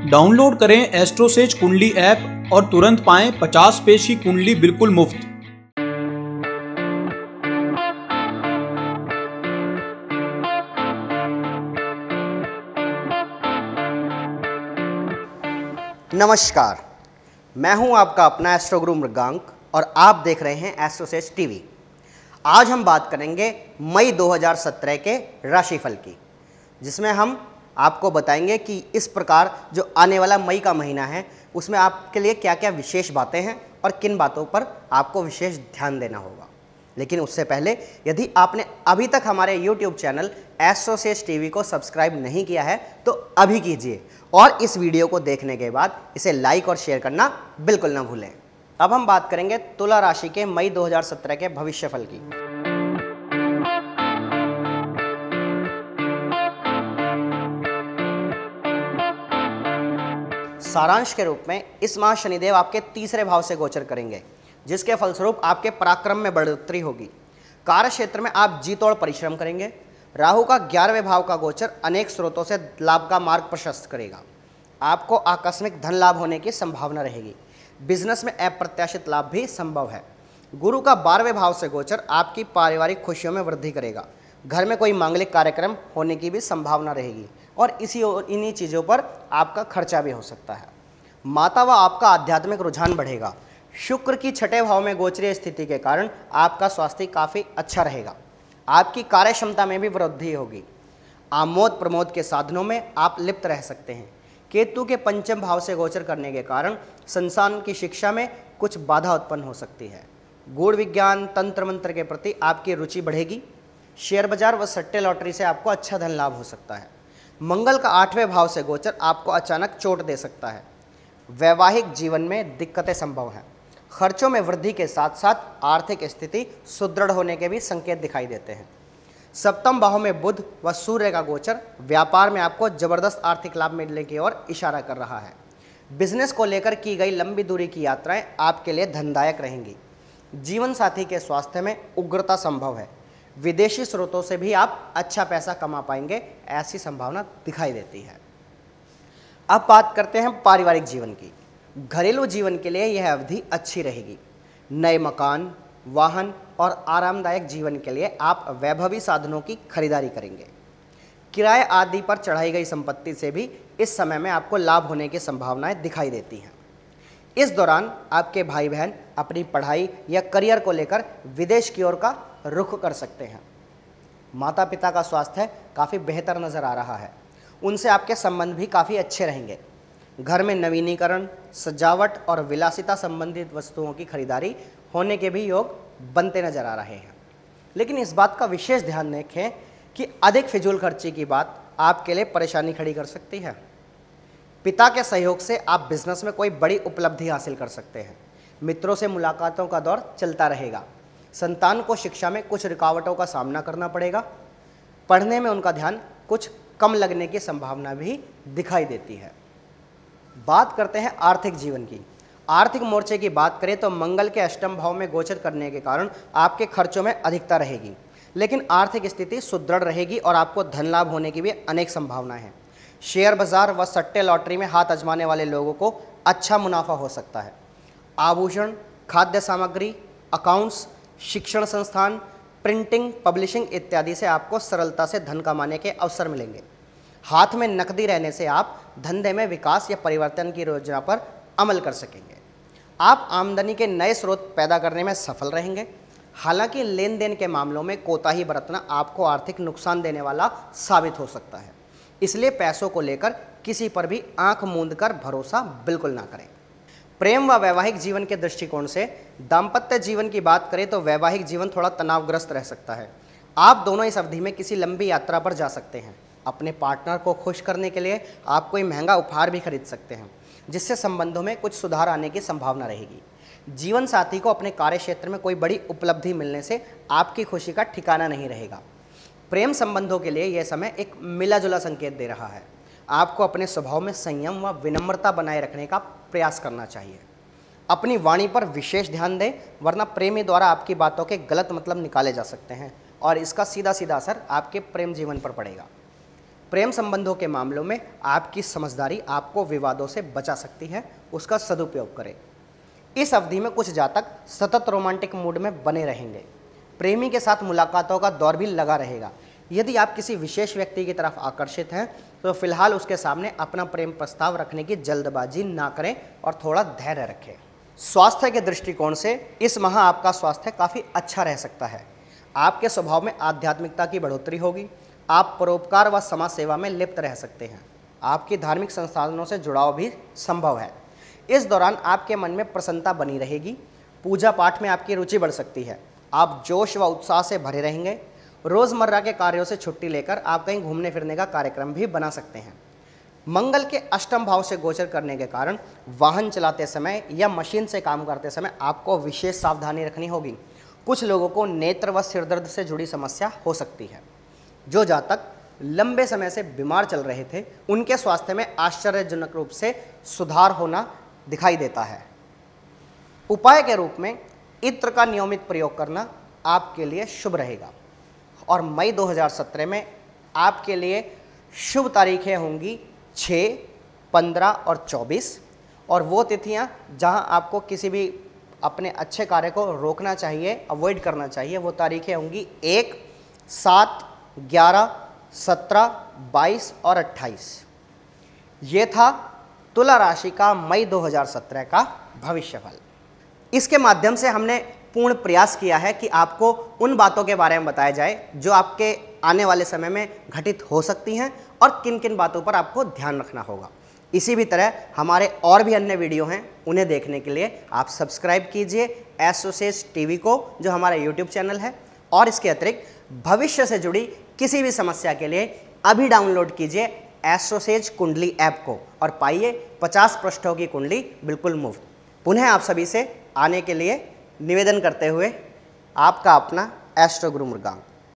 Download करें एस्ट्रोसेज कुंडली app और तुरंत पाएं 50 पेज की कुंडली बिल्कुल मुफ्त। नमस्कार, मैं हूं आपका अपना एस्ट्रो गुरु मृगांक और आप देख रहे हैं एस्ट्रोसेज टीवी। आज हम बात करेंगे मई 2017 के राशिफल की, जिसमें हम आपको बताएंगे कि इस प्रकार जो आने वाला मई का महीना है उसमें आपके लिए क्या क्या विशेष बातें हैं और किन बातों पर आपको विशेष ध्यान देना होगा। लेकिन उससे पहले यदि आपने अभी तक हमारे YouTube चैनल एस्ट्रोसेज टीवी को सब्सक्राइब नहीं किया है तो अभी कीजिए और इस वीडियो को देखने के बाद इसे लाइक और शेयर करना बिल्कुल ना भूलें। अब हम बात करेंगे तुला राशि के मई 2017 के भविष्यफल की। सारांश के रूप में इस माह शनिदेव आपके तीसरे भाव से गोचर करेंगे, जिसके फलस्वरूप आपके पराक्रम में बढ़ोतरी होगी। कार्य क्षेत्र में आप जी तोड़ परिश्रम करेंगे। राहु का 11वें भाव का गोचर अनेक स्रोतों से लाभ का मार्ग प्रशस्त करेगा। आपको आकस्मिक धन लाभ होने की संभावना रहेगी। बिजनेस में अप्रत्याशित लाभ भी संभव है। गुरु का 12वें भाव से गोचर आपकी पारिवारिक खुशियों में वृद्धि करेगा। घर में कोई मांगलिक कार्यक्रम होने की भी संभावना रहेगी और इन्हीं चीज़ों पर आपका खर्चा भी हो सकता है। माता व आपका आध्यात्मिक रुझान बढ़ेगा। शुक्र की 6ठे भाव में गोचरीय स्थिति के कारण आपका स्वास्थ्य काफ़ी अच्छा रहेगा। आपकी कार्य क्षमता में भी वृद्धि होगी। आमोद प्रमोद के साधनों में आप लिप्त रह सकते हैं। केतु के 5म भाव से गोचर करने के कारण संतान की शिक्षा में कुछ बाधा उत्पन्न हो सकती है। गूढ़ विज्ञान तंत्र मंत्र के प्रति आपकी रुचि बढ़ेगी। शेयर बाजार व सट्टे लॉटरी से आपको अच्छा धन लाभ हो सकता है। मंगल का 8वें भाव से गोचर आपको अचानक चोट दे सकता है। वैवाहिक जीवन में दिक्कतें संभव हैं। खर्चों में वृद्धि के साथ साथ आर्थिक स्थिति सुदृढ़ होने के भी संकेत दिखाई देते हैं। 7म भाव में बुध व सूर्य का गोचर व्यापार में आपको जबरदस्त आर्थिक लाभ मिलने की ओर इशारा कर रहा है। बिजनेस को लेकर की गई लंबी दूरी की यात्राएं आपके लिए धनदायक रहेंगी। जीवन साथी के स्वास्थ्य में उग्रता संभव है। विदेशी स्रोतों से भी आप अच्छा पैसा कमा पाएंगे, ऐसी संभावना दिखाई देती है। अब बात करते हैं पारिवारिक जीवन की। घरेलू जीवन के लिए यह अवधि अच्छी रहेगी। नए मकान, वाहन और आरामदायक जीवन के लिए आप वैभवी साधनों की खरीदारी करेंगे। किराए आदि पर चढ़ाई गई संपत्ति से भी इस समय में आपको लाभ होने की संभावनाएं दिखाई देती हैं। इस दौरान आपके भाई बहन अपनी पढ़ाई या करियर को लेकर विदेश की ओर का रुख कर सकते हैं। माता पिता का स्वास्थ्य काफ़ी बेहतर नज़र आ रहा है। उनसे आपके संबंध भी काफ़ी अच्छे रहेंगे। घर में नवीनीकरण, सजावट और विलासिता संबंधित वस्तुओं की खरीदारी होने के भी योग बनते नजर आ रहे हैं। लेकिन इस बात का विशेष ध्यान रखें कि अधिक फिजूल खर्ची की बात आपके लिए परेशानी खड़ी कर सकती है। पिता के सहयोग से आप बिजनेस में कोई बड़ी उपलब्धि हासिल कर सकते हैं। मित्रों से मुलाकातों का दौर चलता रहेगा। संतान को शिक्षा में कुछ रुकावटों का सामना करना पड़ेगा। पढ़ने में उनका ध्यान कुछ कम लगने की संभावना भी दिखाई देती है। बात करते हैं आर्थिक जीवन की। आर्थिक मोर्चे की बात करें तो मंगल के 8म भाव में गोचर करने के कारण आपके खर्चों में अधिकता रहेगी, लेकिन आर्थिक स्थिति सुदृढ़ रहेगी और आपको धन लाभ होने की भी अनेक संभावनाएं हैं। शेयर बाजार व सट्टे लॉटरी में हाथ आजमाने वाले लोगों को अच्छा मुनाफा हो सकता है। आभूषण, खाद्य सामग्री, अकाउंट्स, शिक्षण संस्थान, प्रिंटिंग, पब्लिशिंग इत्यादि से आपको सरलता से धन कमाने के अवसर मिलेंगे। हाथ में नकदी रहने से आप धंधे में विकास या परिवर्तन की योजना पर अमल कर सकेंगे। आप आमदनी के नए स्रोत पैदा करने में सफल रहेंगे। हालांकि लेन देन के मामलों में कोताही बरतना आपको आर्थिक नुकसान देने वाला साबित हो सकता है, इसलिए पैसों को लेकर किसी पर भी आंख मूंद कर भरोसा बिल्कुल ना करें। प्रेम व वैवाहिक जीवन के दृष्टिकोण से दाम्पत्य जीवन की बात करें तो वैवाहिक जीवन थोड़ा तनावग्रस्त रह सकता है। आप दोनों इस अवधि में किसी लंबी यात्रा पर जा सकते हैं। अपने पार्टनर को खुश करने के लिए आप कोई महंगा उपहार भी खरीद सकते हैं, जिससे संबंधों में कुछ सुधार आने की संभावना रहेगी। जीवन साथी को अपने कार्य क्षेत्र में कोई बड़ी उपलब्धि मिलने से आपकी खुशी का ठिकाना नहीं रहेगा। प्रेम संबंधों के लिए यह समय एक मिला जुला संकेत दे रहा है। आपको अपने स्वभाव में संयम व विनम्रता बनाए रखने का प्रयास करना चाहिए। अपनी वाणी पर विशेष ध्यान दें, वरना प्रेमी द्वारा आपकी बातों के गलत मतलब निकाले जा सकते हैं और इसका सीधा सीधा असर आपके प्रेम जीवन पर पड़ेगा। प्रेम संबंधों के मामलों में आपकी समझदारी आपको विवादों से बचा सकती है, उसका सदुपयोग करें। इस अवधि में कुछ जातक सतत रोमांटिक मूड में बने रहेंगे। प्रेमी के साथ मुलाकातों का दौर भी लगा रहेगा। यदि आप किसी विशेष व्यक्ति की तरफ आकर्षित हैं तो फिलहाल उसके सामने अपना प्रेम प्रस्ताव रखने की जल्दबाजी ना करें और थोड़ा धैर्य रखें। स्वास्थ्य के दृष्टिकोण से इस माह आपका स्वास्थ्य काफ़ी अच्छा रह सकता है। आपके स्वभाव में आध्यात्मिकता की बढ़ोतरी होगी। आप परोपकार व समाज सेवा में लिप्त रह सकते हैं। आपकी धार्मिक संस्थानों से जुड़ाव भी संभव है। इस दौरान आपके मन में प्रसन्नता बनी रहेगी। पूजा पाठ में आपकी रुचि बढ़ सकती है। आप जोश व उत्साह से भरे रहेंगे। रोज़मर्रा के कार्यों से छुट्टी लेकर आप कहीं घूमने फिरने का कार्यक्रम भी बना सकते हैं। मंगल के अष्टम भाव से गोचर करने के कारण वाहन चलाते समय या मशीन से काम करते समय आपको विशेष सावधानी रखनी होगी। कुछ लोगों को नेत्र व सिरदर्द से जुड़ी समस्या हो सकती है। जो जातक लंबे समय से बीमार चल रहे थे उनके स्वास्थ्य में आश्चर्यजनक रूप से सुधार होना दिखाई देता है। उपाय के रूप में इत्र का नियमित प्रयोग करना आपके लिए शुभ रहेगा। और मई 2017 में आपके लिए शुभ तारीखें होंगी 6, 15 और 24। और वो तिथियां जहां आपको किसी भी अपने अच्छे कार्य को रोकना चाहिए, अवॉइड करना चाहिए, वो तारीखें होंगी 1, 7, 11, 17, 22 और 28। ये था तुला राशि का मई 2017 का भविष्यफल। इसके माध्यम से हमने पूर्ण प्रयास किया है कि आपको उन बातों के बारे में बताया जाए जो आपके आने वाले समय में घटित हो सकती हैं और किन किन बातों पर आपको ध्यान रखना होगा। इसी भी तरह हमारे और भी अन्य वीडियो हैं, उन्हें देखने के लिए आप सब्सक्राइब कीजिए एस्ट्रोसेज टीवी को, जो हमारा यूट्यूब चैनल है। और इसके अतिरिक्त भविष्य से जुड़ी किसी भी समस्या के लिए अभी डाउनलोड कीजिए एस्ट्रोसेज कुंडली ऐप को और पाइए 50 पृष्ठों की कुंडली बिल्कुल मुफ्त। पुनः आप सभी से आने के लिए निवेदन करते हुए आपका अपना एस्ट्रो गुरु मृगांक।